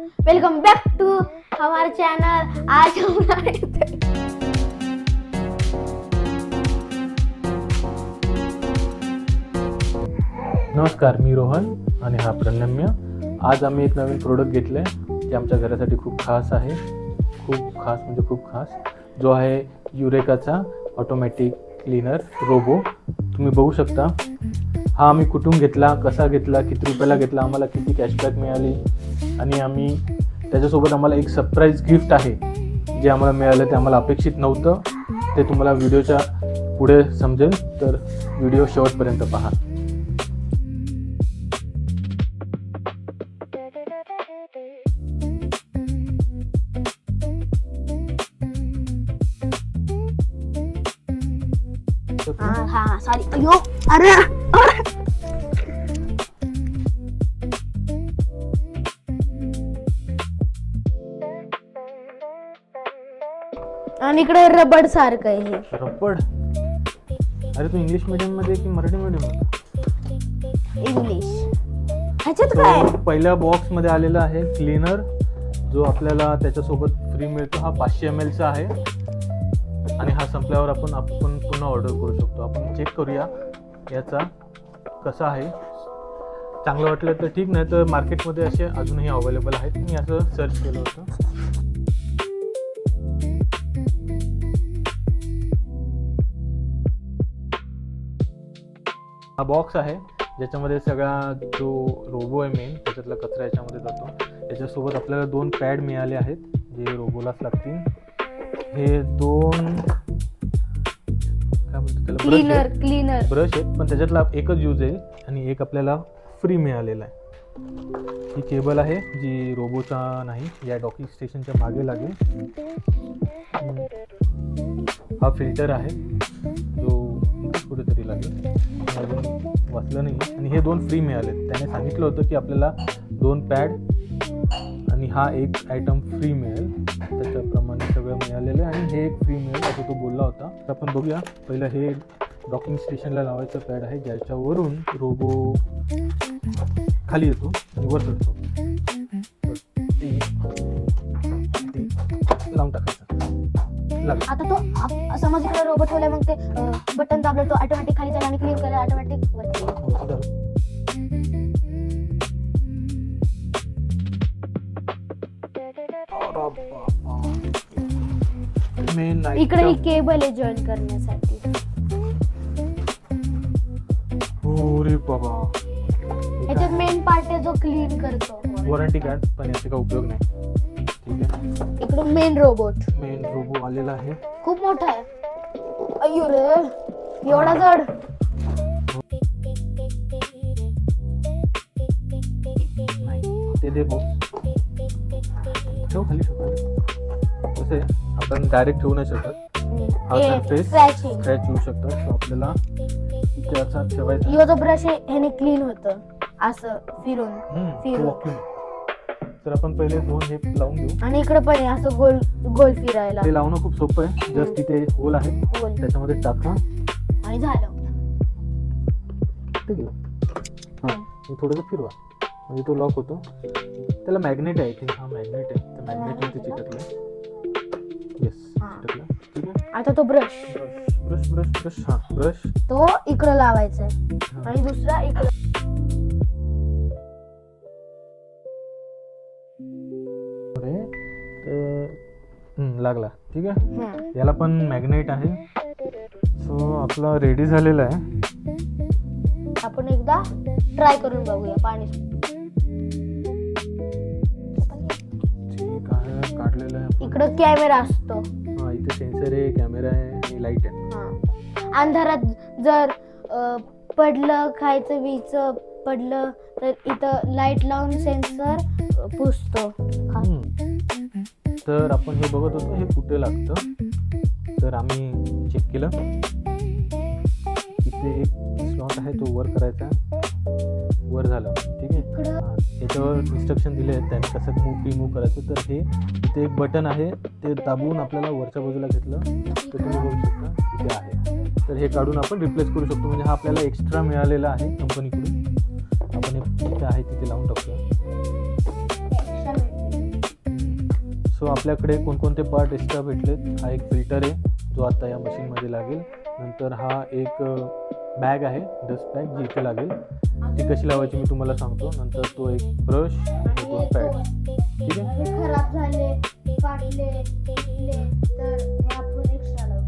Welcome back to हमारा channel. आज हम नमस्कार, मी रोहन आणि हा प्रणम्य। आज आम्ही एक नवीन प्रोडक्ट घेतलं आहे जे आमच्या घरासाठी खूप खास आहे, खूप खास म्हणजे खूप खास, जो आहे युरेकाचा ऑटोमॅटिक क्लीनर रोबो। तुम्ही बघू शकता हा आम्ही कुठून घेतला, कसा घेतला, किती रुपयाला घेतला, आम्हाला किती कॅशबॅक मिळाली आणि आम्ही त्याच्यासोबत आम्हाला एक सरप्राईज गिफ्ट आहे जे आम्हाला मिळालं। ते आम्हाला अपेक्षित नव्हतं, ते तुम्हाला व्हिडिओच्या पुढे समजेल, तर व्हिडिओ शेवटपर्यंत पहा। हाँ सॉरी, अयो अरे आणि इकडे रबड सारखं आहे हे। रबड? अरे तू इंग्लिश मीडियम मध्ये की मराठी मीडियम? इंग्लिश। ह्याच्यात काय? पहिल्या बॉक्स मध्ये आलेला आहे क्लीनर, जो आपल्याला त्याच्यासोबत फ्री मिळतो। हा 500 ml चा आहे आणि हा संपल्यावर आपण पुन्हा ऑर्डर करू शकतो। आपण चेक करूया याचा कसा आहे। चांगलं वाटलं तर ठीक, नाही तर मार्केटमध्ये असे अजूनही अवेलेबल आहेत। मी असं सर्च केलं होतं। हा बॉक्स आहे ज्याच्यामध्ये सगळा जो रोबो आहे मेन, त्याच्यातला कचरा याच्यामध्ये जातो। याच्यासोबत आपल्याला 2 पॅड मिळाले आहेत जे रोबोलाच लागतील। हे 2 काय बोलतो त्याला, क्लीनर ब्रश आहेत, पण त्याच्यातला एकच यूज आहे आणि एक आपल्याला फ्री मिळालेला आहे। ही केबल आहे जी रोबोचा नाही, या डॉकिंग स्टेशनच्या मागे लागेल। हा फिल्टर आहे जो कुठेतरी लागेल, अजून वाचलं नाही। आणि हे 2 फ्री मिळाले। त्याने सांगितलं होतं की आपल्याला 2 पॅड आणि हा एक आयटम फ्री मिळेल, त्याच्याप्रमाणे सगळं मिळालेलं आहे। आणि हे एक फ्री मिळेल असं तो बोलला होता। तर आपण बघूया। पहिलं हे डॉकिंग स्टेशनला लावायचं पॅड आहे ज्याच्यावरून रोबो खाली येतो आणि वर चढतो। ते लावून टाकायचं। आता तो समज इकडे रोबोट ठेवलाय, मग ते बटन दाबलं तो ऑटोमॅटिक खाली जाईल आणि क्लीन करायला ऑटोमॅटिक वरती मेन इकडे ही केबल आहे जॉईन करण्यासाठी। अरे बाबा, ह्याच्यात मेन पार्ट आहे जो क्लीन करतो। वॉरंटी कार्ड, पण याचा काही उपयोग नाही। ठीक आहे, इकडून मेन रोबो आलेला आहे। खूप मोठा आहे। अय्यो रे, एवढा जड। ते दे भाऊ, ठेव खाली, कसे आपण डायरेक्ट ठेवू नाही शकत। हा सरफेस स्क्रॅच होऊ शकतात, तर आपल्याला इथे असा ठेवायचा। यो जो ब्रश आहे ह्याने क्लीन होतं असं फिरून। तर आपण पहिले 2 हे लावून घेऊ आणि इकडे पण आहे असं गोल गोल फिरायला। ते लावणं खूप सोपं आहे। जस्ट तिथे होल आहे, त्याच्यामध्ये टाका आणि झालं। ठीक आहे, हे थोडंसं फिरवा म्हणजे तो लॉक होतो। त्याला मॅग्नेट आहे, हा मॅग्नेट आहे, त्या मॅग्नेटने ते चिटकलं। येस, चिटकलं। ठीक आहे, आता तो ब्रश ब्रश तो इकडे लावायचा आहे आणि दुसरा इकडे। लागला। ठीक आहे, याला पण मॅग्नेट आहे। सो आपला रेडी झालेला आहे। आपण एकदा ट्राय करून बघूया पाणी। ठीक आहे, काढलेलं आहे। इकडे कॅमेरा असतो। हा, इथे सेन्सर आहे, कॅमेरा आहे आणि लाईट आहे। अंधारात जर पडलं, खायचं वीज पडलं तर इथं लाईट लावून सेन्सर पुसतो। तर आपण हे बघत होतो हे कुठे लागतं, तर आम्ही चेक केलं। इथे एक स्लॉट आहे, तो वर करायचा, वर झालं। ठीक आहे, याच्यावर इन्स्ट्रक्शन दिले आहेत त्याने कसं रिमूव्ह करायचं। तर हे इथे एक बटन आहे, ते दाबून आपल्याला वरच्या बाजूला घेतलं तर तुम्ही बघू शकता इथे आहे। तर हे काढून आपण रिप्लेस करू शकतो, म्हणजे हा आपल्याला एक्स्ट्रा मिळालेला आहे कंपनीकडून। आपण इथे आहे तिथे लावून टाकूया। सो आपल्याकडे कोणकोणते पार्ट एक्स्ट्रा भेटलेत. हा एक फिल्टर आहे जो आता या मशीनमध्ये लागेल. नंतर हा एक बॅग आहे, डस्ट बॅग, जी इथे लागेल. ती कशी लावायची मी तुम्हाला सांगतो. नंतर तो एक ब्रश आणि 2 पॅड. ठीक आहे. हे खराब झाले, फाटले, तुटले तर हे आपण एक्स्ट्रा लावू.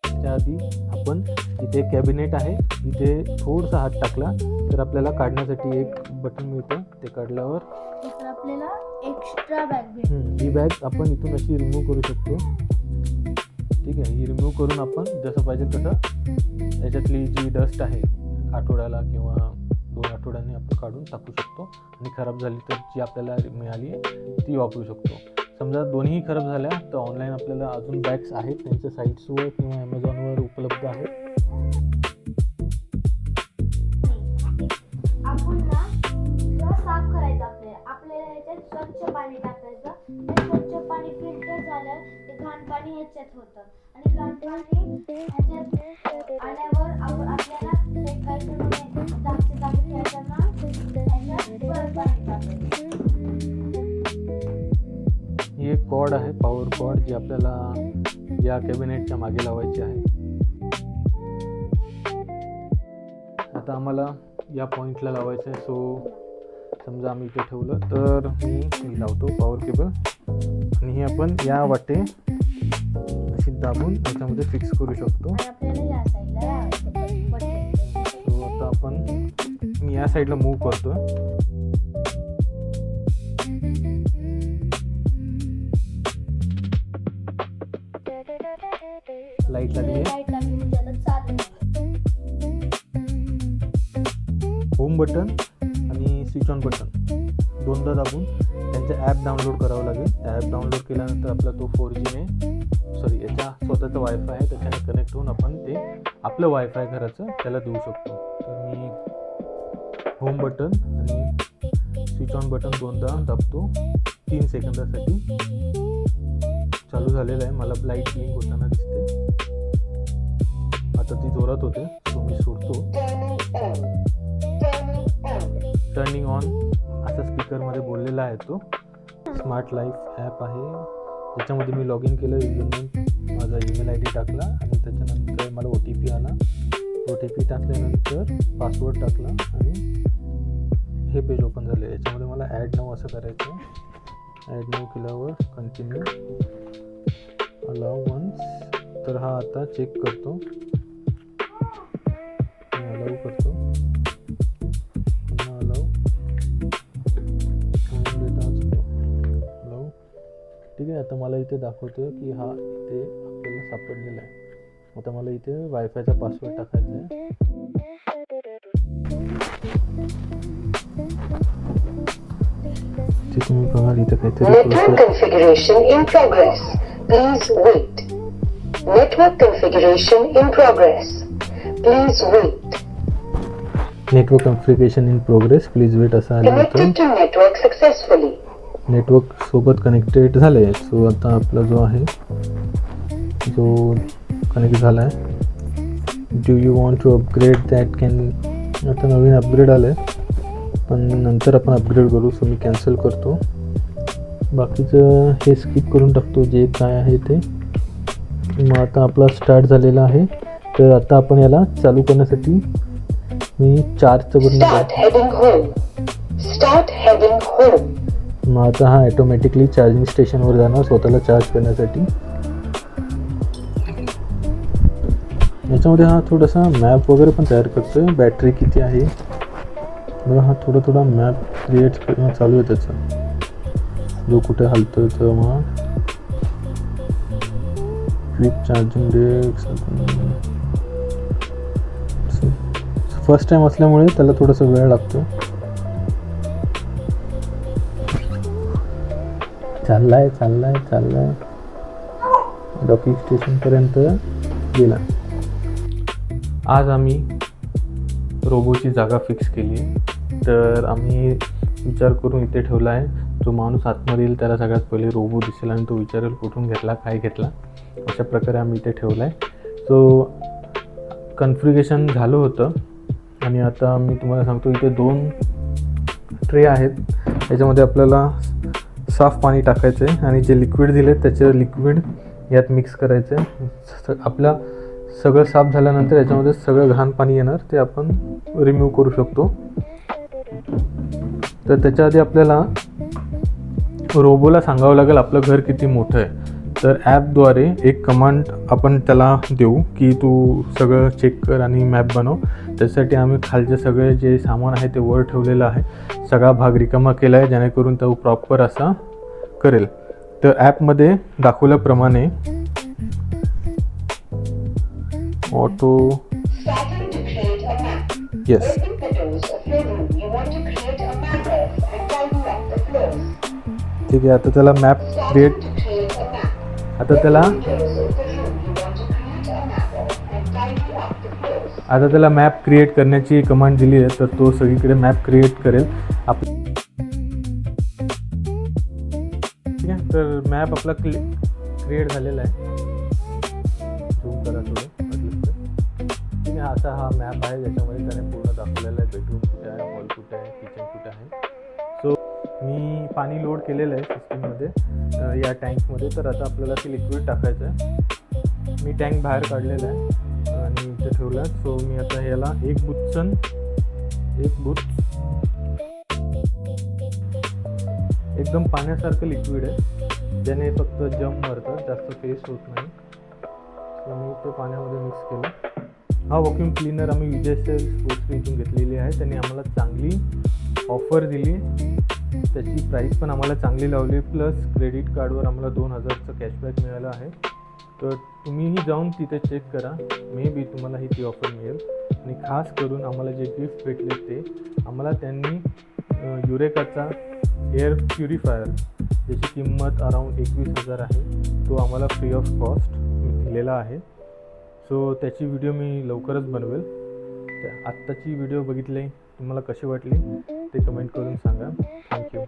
त्याच्या आधी आपण इथे कॅबिनेट आहे, इथे थोडासा हात टाकला तर आपल्याला काढण्यासाठी एक बटन मिळतं. ते काढल्यावर तर आपल्याला एक्स्ट्रा बॅग भेटेल. ही बॅग आपण इथून अशी रिमूव्ह करू शकतो. ठीक आहे. ही रिमूव्ह करून आपण जसं पाहिजे तसं याच्यातली जी डस्ट आहे आठवड्याला किंवा 2 आठवड्यांनी आपण काढून टाकू शकतो. आणि खराब झाली तर जी आपल्याला मिळाली आहे ती वापरू शकतो. समजा दोन्ही खराब झाल्या तर ऑनलाईन आपल्याला अजून बॅग्स आहेत, त्यांच्या साईट्सवर किंवा ॲमेझॉनवर उपलब्ध आहेत. आपण ना किंवा साफ करायचं आपल्याला ह्याच्यात स्वच्छ पाणी टाकायचं. ते स्वच्छ पाणी फिल्टर झालं ते घाण पाणी ह्याच्यात होतं आणि घाण पाणी ह्याच्यात आल्यावर आपल्याला फेकायचं म्हणजे जागच्या जागी ठेवायचं ना, ह्याच्यात परत पाणी टाकायचं. ही एक कॉर्ड आहे, पॉवर कॉर्ड, जी आपल्याला या कॅबिनेटच्या मागे लावायची आहे. आता आम्हाला या पॉईंटला लावायचं आहे. सो समजा आम्ही इथे ठेवलं तर मी लावतो पॉवर केबल आणि हे आपण या वाटे अशी दाबून याच्यामध्ये फिक्स करू शकतो. आणि आपल्याला या साईडला लावायचं. सो आता आपण मी या साईडला मूव्ह करतो. लाईट लागली. लाईट लागली म्हणजे आता चालू. होम बटन आणि स्विच ऑन बटन दोनदा दाबून त्यांचं ॲप डाउनलोड करावं लागेल. ॲप डाउनलोड केल्यानंतर आपला तो 4G याच्या स्वतःचं वायफाय आहे त्याच्याने कनेक्ट होऊन आपण ते आपलं वायफाय घराचं त्याला देऊ शकतो. तर मी होम बटन आणि स्विच ऑन बटन दोनदा दाबतो 3 सेकंदासाठी. चालू झालेलं आहे. मला लाईट ब्लिंक होताना दिसते. आता ती जोरात होते. सो मी सोडतो. टर्निंग ऑन असा स्पीकरमध्ये बोललेला आहे तो. स्मार्ट लाईफ ॲप आहे, त्याच्यामध्ये मी लॉग इन केलं. युजरनेम माझा ईमेल ID टाकला आणि त्याच्यानंतर मला OTP आला. OTP टाकल्यानंतर पासवर्ड टाकला आणि हे पेज ओपन झाले. याच्यामध्ये मला ॲड नाव असं करायचं आहे. ॲड नाव केल्यावर कंटिन्यू अलाव वन्स. तर हा आता चेक करतो. अलाव करतो. ठीक आहे. आता मला इथे दाखवतो की हा इथे आपल्याला सापडलेला आहे. आता मला इथे वायफायचा पासवर्ड टाकायचा आहे. तुम्ही बघा इथे काहीतरी Network configuration in progress. Please wait. Network configuration in progress. Please wait. Network configuration in progress, please wait असं आलं Connected होतं. to network successfully. नेटवर्क सोबत कनेक्टेड झालं आहे. सो आता आपला जो आहे जो कनेक्ट झाला आहे. Do you want to upgrade that can. आता नवीन अपग्रेड आलं आहे पण नंतर आपण अपग्रेड करू. सो मी कॅन्सल करतो. बाकीचं हे स्किप करून टाकतो जे काय आहे ते. मग आता आपला स्टार्ट झालेला आहे. तर आता आपण याला चालू करण्यासाठी मी चार्जचं Start button. heading home. Start heading home. मग आता हा ॲटोमॅटिकली चार्जिंग स्टेशनवर जाणार स्वतःला चार्ज करण्यासाठी. याच्यामध्ये हा थोडासा मॅप वगैरे पण तयार करतोय. बॅटरी किती आहे बघा. हा थोडा मॅप क्रिएट चालू आहे त्याचा. जो कुठे हलतोय तेव्हा quick charging desk. First time असल्यामुळे त्याला थोडासा वेळ लागतो. चाललाय डॉकिंग स्टेशनपर्यंत गेला. आज आम्ही रोबोची जागा फिक्स केली आहे. तर आम्ही विचार करून इथे ठेवला आहे. जो माणूस आतमध्ये येईल त्याला सगळ्यात पहिले रोबो दिसेल आणि तो विचारेल कुठून घेतला, काय घेतला. अशा प्रकारे आम्ही इथे ठेवला आहे. सो कन्फिगरेशन झालं होतं आणि आता मी तुम्हाला सांगतो इथे 2 ट्रे आहेत. याच्यामध्ये आपल्याला साफ पाणी टाकायचं आहे आणि जे लिक्विड दिले त्याचे लिक्विड यात मिक्स करायचं आहे. आपल्या सगळं साफ झाल्यानंतर याच्यामध्ये सगळं घाण पाणी येणार ते आपण रिमूव्ह करू शकतो. तर त्याच्या आधी आपल्याला रोबोला सांगावं लागेल आपलं घर किती मोठं आहे. तर ॲपद्वारे एक कमांड आपण त्याला देऊ की तू सगळं चेक कर आणि मॅप बनव. त्यासाठी आम्ही खालचे सगळे जे सामान आहे ते वर ठेवलेलं आहे. सगळा भाग रिकामा केला आहे जेणेकरून तो प्रॉपर असा करेल. तर ॲपमध्ये दाखवल्याप्रमाणे auto Starting to create a map. Yes Open the doors of your room you want to create a map of and tidy up the floors. ठीक आहे. आता त्याला map create Starting to create a map. आता त्याला Doors of the room you want to create a map of and tidy up the floors. आता त्याला map create करण्याची command दिली आहे. तर तो सगळीकडे मॅप क्रिएट करेल. ठीक आहे. तर मॅप आपला क्रिएट झालेला आहे. झूम करा थोडं. ठीक आहे. असा हा मॅप आहे ज्याच्यामध्ये त्याने पूर्ण दाखवलेला आहे. बेडरूम कुठे आहे, हॉल कुठे आहे, किचन कुठे आहे. सो मी पाणी लोड केलेलं आहे सिस्टीममध्ये या टँकमध्ये. तर आता आपल्याला ते लिक्विड टाकायचं आहे. मी टँक बाहेर काढलेला आहे आणि इथे ठेवला. सो मी आता ह्याला एक बुच एकदम पाण्यासारखं लिक्विड आहे ज्याने फक्त जंप मारतं, जास्त फेस होत नाही. तर मी ते पाण्यामध्ये मिक्स केलं. हा वॅक्यूम क्लीनर आम्ही विजयसेल स्पोर्ट्स इथून घेतलेली आहे. त्यांनी आम्हाला चांगली ऑफर दिली. त्याची प्राईस पण आम्हाला चांगली लावली. प्लस क्रेडिट कार्डवर आम्हाला 2000चं कॅशबॅक मिळालं आहे. तर तुम्हीही जाऊन तिथे चेक करा. मे बी तुम्हालाही ती ऑफर मिळेल. आणि खास करून आम्हाला जे गिफ्ट भेटले ते आम्हाला त्यांनी युरेकाचा एअर प्युरिफायर ज्याची किंमत अराऊंड 21,000 आहे तो आम्हाला फ्री ऑफ कॉस्ट दिलेला आहे. सो त्याची व्हिडिओ मी लवकरच बनवेल. आत्ताची व्हिडिओ बघितली तुम्हाला कशी वाटली ते कमेंट करून सांगा. थँक्यू.